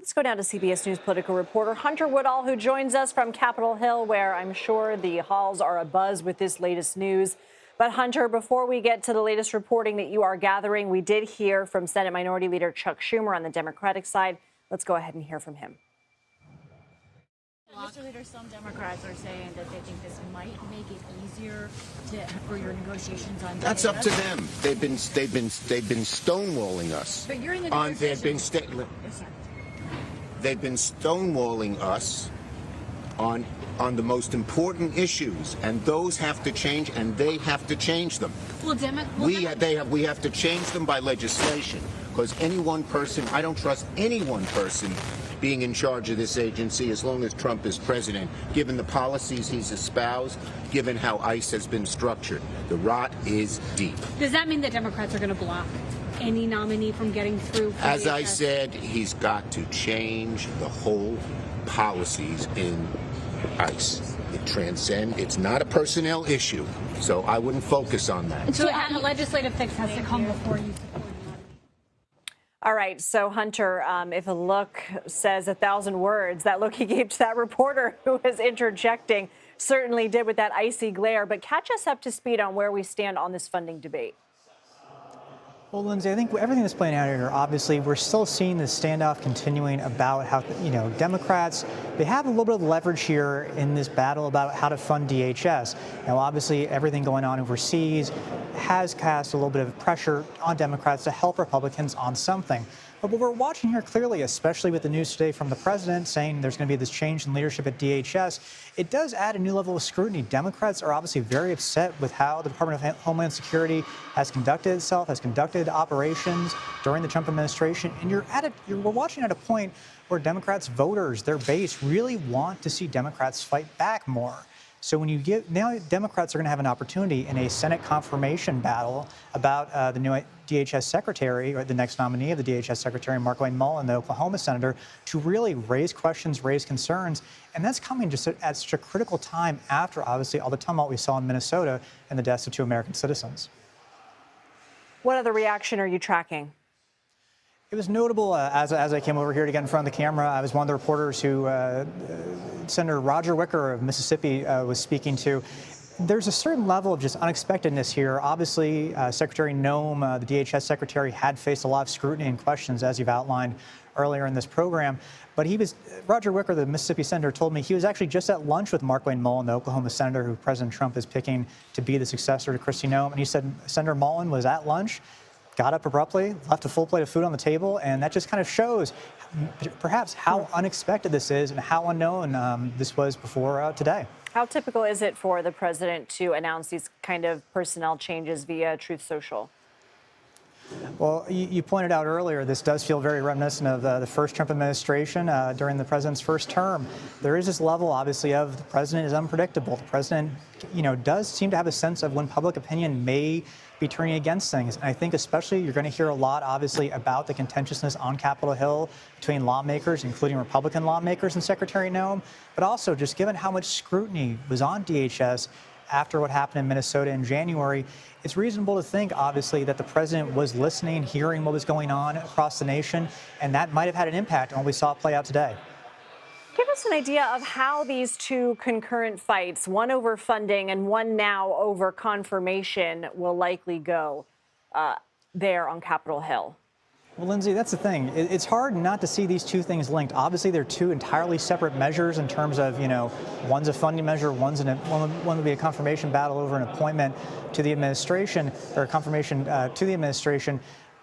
Let's go down to CBS News political reporter Hunter Woodall, who joins us from Capitol Hill, where I'm sure the halls are abuzz with this latest news. But Hunter, before we get to the latest reporting that you are gathering, we did hear from Senate Minority Leader Chuck Schumer on the Democratic side. Let's go ahead and hear from him. Mr. Leader, some Democrats are saying that they think this might make it easier for your negotiations on. That's up to them. They've been stonewalling us. But you're in the they've been stonewalling us on the most important issues, and those have to change, and they have to change them. We have to change them by legislation, because any one person, I don't trust any one person being in charge of this agency as long as Trump is president, given the policies he's espoused, given how ICE has been structured. The rot is deep. Does that mean that Democrats are going to block any nominee from getting through? As I said, he's got to change the whole policies in ICE. It's not a personnel issue, so I wouldn't focus on that. So a legislative fix has to come before you. All right. So, Hunter, if a look says 1,000 words, that look he gave to that reporter who was interjecting certainly did with that icy glare. But catch us up to speed on where we stand on this funding debate. Well, Lindsay, I think everything that's playing out here, obviously, we're still seeing this standoff continuing about how, Democrats, they have a little bit of leverage here in this battle about how to fund DHS. Now, obviously, everything going on overseas has cast a little bit of pressure on Democrats to help Republicans on something. But what we're watching here clearly, especially with the news today from the president saying there's going to be this change in leadership at DHS, it does add a new level of scrutiny. Democrats are obviously very upset with how the Department of Homeland Security has conducted itself, has conducted operations during the Trump administration. And we're watching at a point where Democrats voters, their base, really want to see Democrats fight back more. So now Democrats are going to have an opportunity in a Senate confirmation battle about the new DHS secretary, or the next nominee of the DHS secretary, Markwayne Mullin, the Oklahoma senator, to really raise questions, raise concerns. And that's coming just at such a critical time after, obviously, all the tumult we saw in Minnesota and the deaths of 2 American citizens. What other reaction are you tracking? It was notable as I came over here to get in front of the camera. I was one of the reporters who Senator Roger Wicker of Mississippi was speaking to. There's a certain level of just unexpectedness here. Obviously, Secretary Noem, the DHS secretary, had faced a lot of scrutiny and questions, as you've outlined earlier in this program. But Roger Wicker, the Mississippi senator, told me he was actually just at lunch with Markwayne Mullin, the Oklahoma senator who President Trump is picking to be the successor to Kristi Noem. And he said Senator Mullin was at lunch, got up abruptly, left a full plate of food on the table, and that just kind of shows perhaps how unexpected this is and how unknown this was before today. How typical is it for the president to announce these kind of personnel changes via Truth Social? Well, you pointed out earlier, this does feel very reminiscent of the first Trump administration during the president's first term. There is this level, obviously, of the president is unpredictable. The president, does seem to have a sense of when public opinion may be turning against things. And I think especially you're going to hear a lot, obviously, about the contentiousness on Capitol Hill between lawmakers, including Republican lawmakers and Secretary Noem, but also just given how much scrutiny was on DHS after what happened in Minnesota in January, it's reasonable to think, obviously, that the president was listening, hearing what was going on across the nation, and that might have had an impact on what we saw play out today. Give us an idea of how these two concurrent fights, one over funding and one now over confirmation, will likely go there on Capitol Hill. Well, Lindsay, that's the thing. It's hard not to see these two things linked. Obviously, they're two entirely separate measures in terms of, one's a funding measure, one would be a confirmation battle over an appointment to the administration, or a confirmation to the administration.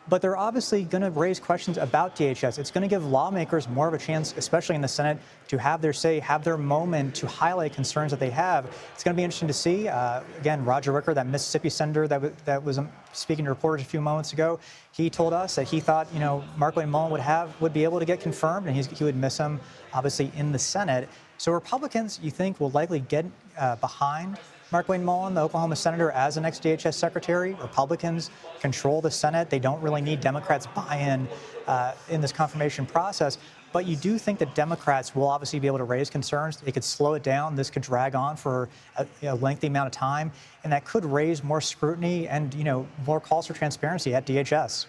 But they're obviously going to raise questions about DHS. It's going to give lawmakers more of a chance, especially in the Senate, to have their say, have their moment to highlight concerns that they have. It's going to be interesting to see. Again, Roger Wicker, that Mississippi senator that was speaking to reporters a few moments ago, he told us that he thought, Markwayne Mullin would be able to get confirmed, and he would miss him, obviously, in the Senate. So Republicans, you think, will likely get behind Markwayne Mullin, the Oklahoma senator, as the next DHS secretary. Republicans control the Senate. They don't really need Democrats' buy-in in this confirmation process. But you do think that Democrats will obviously be able to raise concerns. They could slow it down. This could drag on for a lengthy amount of time, and that could raise more scrutiny and, more calls for transparency at DHS.